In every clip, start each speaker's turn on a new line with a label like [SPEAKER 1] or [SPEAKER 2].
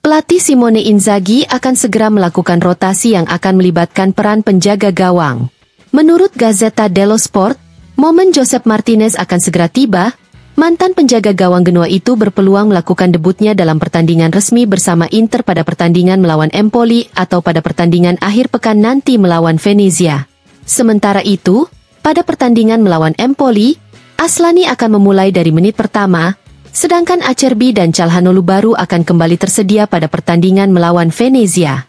[SPEAKER 1] Pelatih Simone Inzaghi akan segera melakukan rotasi yang akan melibatkan peran penjaga gawang. Menurut Gazzetta dello Sport, momen Josep Martinez akan segera tiba. Mantan penjaga gawang Genoa itu berpeluang melakukan debutnya dalam pertandingan resmi bersama Inter pada pertandingan melawan Empoli atau pada pertandingan akhir pekan nanti melawan Venezia. Sementara itu, pada pertandingan melawan Empoli, Aslani akan memulai dari menit pertama, sedangkan Acerbi dan Calhanoglu baru akan kembali tersedia pada pertandingan melawan Venezia.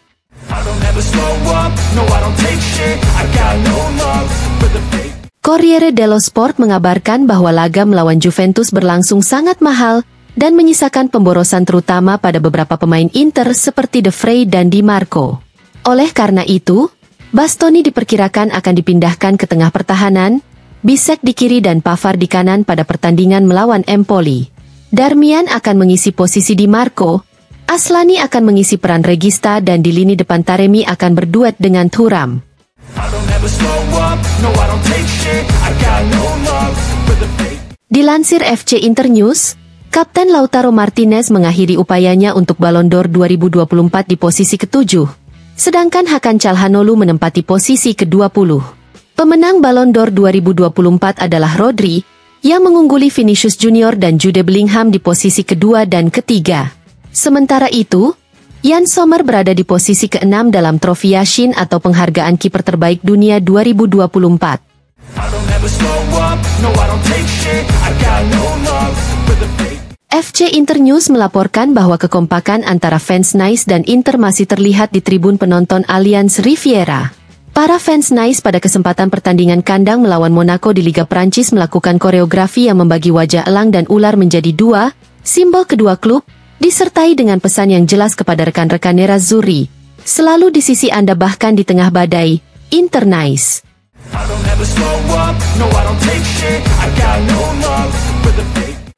[SPEAKER 1] Corriere dello Sport mengabarkan bahwa laga melawan Juventus berlangsung sangat mahal dan menyisakan pemborosan terutama pada beberapa pemain Inter seperti De Vrij dan Di Marco. Oleh karena itu, Bastoni diperkirakan akan dipindahkan ke tengah pertahanan, Bisek di kiri dan Pavard di kanan pada pertandingan melawan Empoli. Darmian akan mengisi posisi Di Marco, Aslani akan mengisi peran Regista dan di lini depan Taremi akan berduet dengan Thuram. Dilansir FC Internews, Kapten Lautaro Martinez mengakhiri upayanya untuk Ballon d'Or 2024 di posisi ke-7, sedangkan Hakan Calhanoglu menempati posisi ke-20. Pemenang Ballon d'Or 2024 adalah Rodri, yang mengungguli Vinicius Junior dan Jude Bellingham di posisi kedua dan ketiga. Sementara itu, Jan Sommer berada di posisi ke-6 dalam trofi Yashin atau penghargaan kiper terbaik dunia 2024. FC Internews melaporkan bahwa kekompakan antara fans Nice dan Inter masih terlihat di tribun penonton Allianz Riviera. Para fans Nice pada kesempatan pertandingan kandang melawan Monaco di Liga Prancis melakukan koreografi yang membagi wajah elang dan ular menjadi dua, simbol kedua klub, disertai dengan pesan yang jelas kepada rekan-rekan Nerazzurri. Selalu di sisi Anda bahkan di tengah badai, Inter Nice.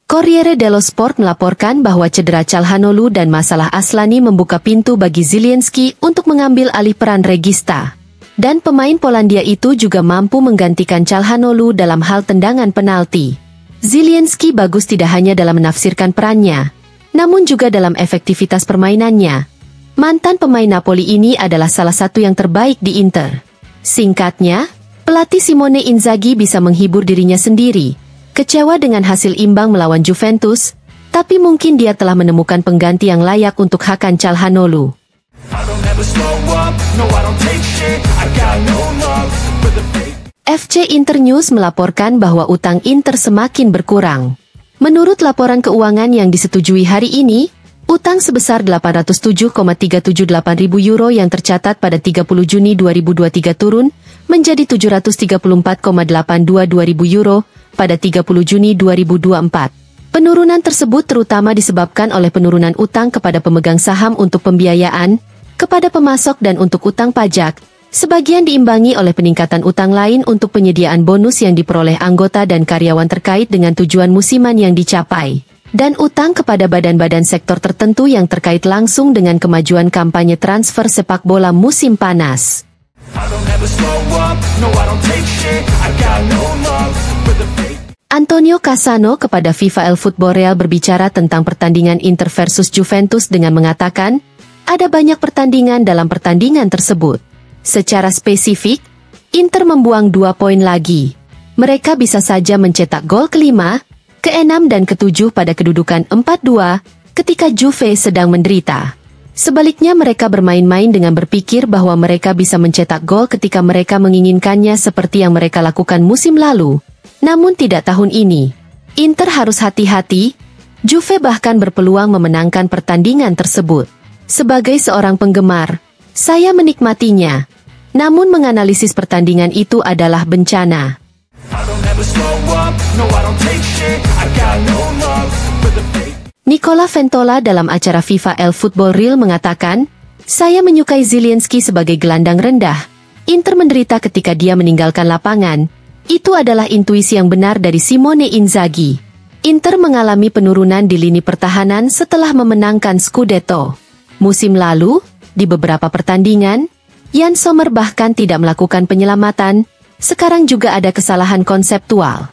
[SPEAKER 1] Corriere dello Sport melaporkan bahwa cedera Calhanoglu dan masalah Aslani membuka pintu bagi Zielinski untuk mengambil alih peran Regista. Dan pemain Polandia itu juga mampu menggantikan Calhanoglu dalam hal tendangan penalti. Zielinski bagus tidak hanya dalam menafsirkan perannya, namun juga dalam efektivitas permainannya. Mantan pemain Napoli ini adalah salah satu yang terbaik di Inter. Singkatnya, pelatih Simone Inzaghi bisa menghibur dirinya sendiri. Kecewa dengan hasil imbang melawan Juventus, tapi mungkin dia telah menemukan pengganti yang layak untuk Hakan Calhanoglu. FC Internews melaporkan bahwa utang Inter semakin berkurang. Menurut laporan keuangan yang disetujui hari ini, utang sebesar 807,378 ribu euro yang tercatat pada 30 Juni 2023 turun menjadi 734,822 ribu euro pada 30 Juni 2024. Penurunan tersebut terutama disebabkan oleh penurunan utang kepada pemegang saham untuk pembiayaan, kepada pemasok dan untuk utang pajak, sebagian diimbangi oleh peningkatan utang lain untuk penyediaan bonus yang diperoleh anggota dan karyawan terkait dengan tujuan musiman yang dicapai, dan utang kepada badan-badan sektor tertentu yang terkait langsung dengan kemajuan kampanye transfer sepak bola musim panas. Antonio Cassano kepada FIFA El Football Real berbicara tentang pertandingan Inter versus Juventus dengan mengatakan, ada banyak pertandingan dalam pertandingan tersebut. Secara spesifik, Inter membuang 2 poin lagi. Mereka bisa saja mencetak gol ke-5, ke-6 dan ke-7 pada kedudukan 4-2, ketika Juve sedang menderita. Sebaliknya mereka bermain-main dengan berpikir bahwa mereka bisa mencetak gol ketika mereka menginginkannya seperti yang mereka lakukan musim lalu. Namun tidak tahun ini. Inter harus hati-hati, Juve bahkan berpeluang memenangkan pertandingan tersebut. Sebagai seorang penggemar, saya menikmatinya. Namun menganalisis pertandingan itu adalah bencana. Nicola Ventola dalam acara FIFA El Football Real mengatakan, saya menyukai Zielinski sebagai gelandang rendah. Inter menderita ketika dia meninggalkan lapangan. Itu adalah intuisi yang benar dari Simone Inzaghi. Inter mengalami penurunan di lini pertahanan setelah memenangkan Scudetto. Musim lalu, di beberapa pertandingan, Jan Sommer bahkan tidak melakukan penyelamatan. Sekarang juga ada kesalahan konseptual.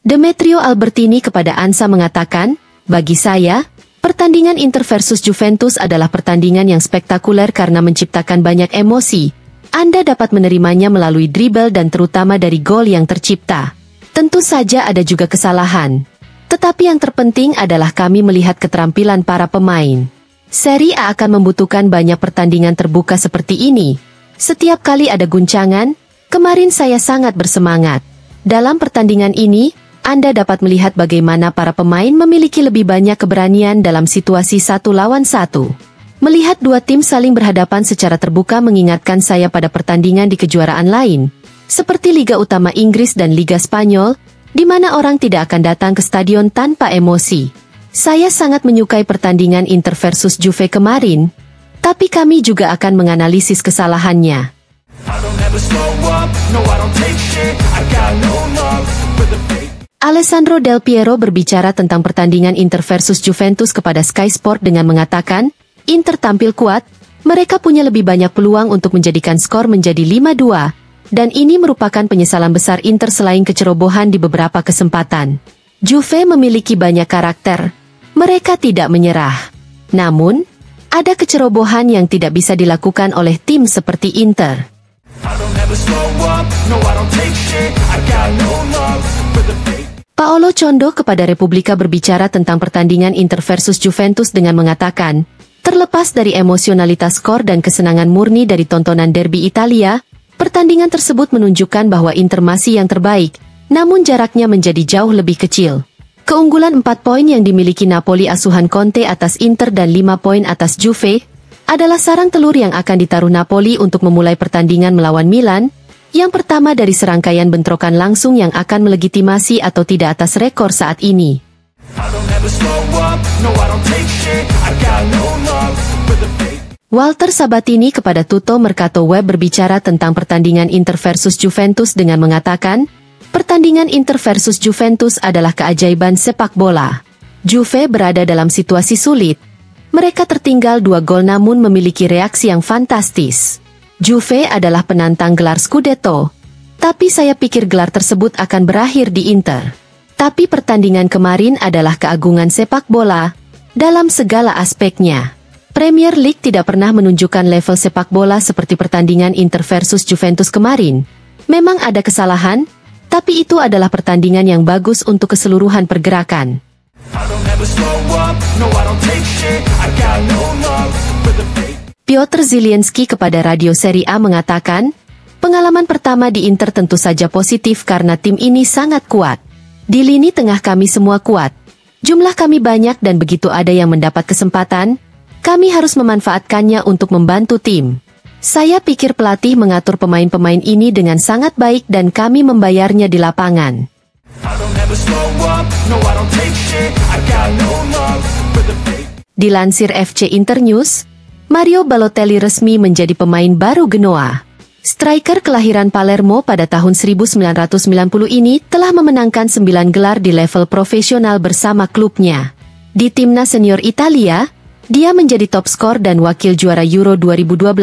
[SPEAKER 1] Demetrio Albertini kepada ANSA mengatakan, bagi saya, pertandingan Inter versus Juventus adalah pertandingan yang spektakuler karena menciptakan banyak emosi. Anda dapat menerimanya melalui dribble dan terutama dari gol yang tercipta. Tentu saja ada juga kesalahan. Tetapi yang terpenting adalah kami melihat keterampilan para pemain. Serie A akan membutuhkan banyak pertandingan terbuka seperti ini. Setiap kali ada guncangan, kemarin saya sangat bersemangat. Dalam pertandingan ini, Anda dapat melihat bagaimana para pemain memiliki lebih banyak keberanian dalam situasi 1 lawan 1. Melihat dua tim saling berhadapan secara terbuka mengingatkan saya pada pertandingan di kejuaraan lain, seperti Liga Utama Inggris dan Liga Spanyol, di mana orang tidak akan datang ke stadion tanpa emosi. Saya sangat menyukai pertandingan Inter versus Juve kemarin, tapi kami juga akan menganalisis kesalahannya. Alessandro Del Piero berbicara tentang pertandingan Inter versus Juventus kepada Sky Sport dengan mengatakan, Inter tampil kuat, mereka punya lebih banyak peluang untuk menjadikan skor menjadi 5-2, dan ini merupakan penyesalan besar Inter selain kecerobohan di beberapa kesempatan. Juve memiliki banyak karakter, mereka tidak menyerah. Namun, ada kecerobohan yang tidak bisa dilakukan oleh tim seperti Inter. Paolo Condo kepada Republika berbicara tentang pertandingan Inter versus Juventus dengan mengatakan, terlepas dari emosionalitas skor dan kesenangan murni dari tontonan derby Italia, pertandingan tersebut menunjukkan bahwa Inter masih yang terbaik, namun jaraknya menjadi jauh lebih kecil. Keunggulan 4 poin yang dimiliki Napoli asuhan Conte atas Inter dan 5 poin atas Juve, adalah sarang telur yang akan ditaruh Napoli untuk memulai pertandingan melawan Milan, yang pertama dari serangkaian bentrokan langsung yang akan melegitimasi atau tidak atas rekor saat ini. Walter Sabatini kepada Tutto Mercato Web berbicara tentang pertandingan Inter versus Juventus dengan mengatakan, pertandingan Inter versus Juventus adalah keajaiban sepak bola. Juve berada dalam situasi sulit. Mereka tertinggal 2 gol namun memiliki reaksi yang fantastis. Juve adalah penantang gelar Scudetto, tapi saya pikir gelar tersebut akan berakhir di Inter. Tapi pertandingan kemarin adalah keagungan sepak bola, dalam segala aspeknya. Premier League tidak pernah menunjukkan level sepak bola seperti pertandingan Inter versus Juventus kemarin. Memang ada kesalahan, tapi itu adalah pertandingan yang bagus untuk keseluruhan pergerakan. Piotr Zielinski kepada Radio Serie A mengatakan, pengalaman pertama di Inter tentu saja positif karena tim ini sangat kuat. Di lini tengah kami semua kuat. Jumlah kami banyak dan begitu ada yang mendapat kesempatan, kami harus memanfaatkannya untuk membantu tim. Saya pikir pelatih mengatur pemain-pemain ini dengan sangat baik dan kami membayarnya di lapangan. Dilansir FC Internews, Mario Balotelli resmi menjadi pemain baru Genoa. Striker kelahiran Palermo pada tahun 1990 ini telah memenangkan 9 gelar di level profesional bersama klubnya. Di timnas senior Italia, dia menjadi top skor dan wakil juara Euro 2012,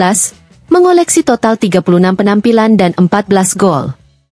[SPEAKER 1] mengoleksi total 36 penampilan dan 14 gol.